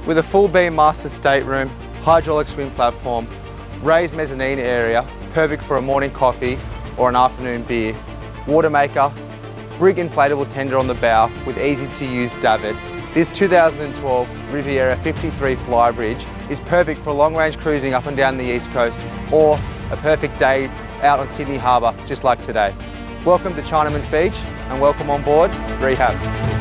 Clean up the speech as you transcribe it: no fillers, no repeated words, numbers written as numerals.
With a full beam master stateroom, hydraulic swing platform, raised mezzanine area, perfect for a morning coffee or an afternoon beer, water maker, brig inflatable tender on the bow with easy to use davit. This 2012 Riviera 53 Flybridge is perfect for long range cruising up and down the east coast or a perfect day out on Sydney Harbour just like today. Welcome to Chinaman's Beach and welcome on board Rehab.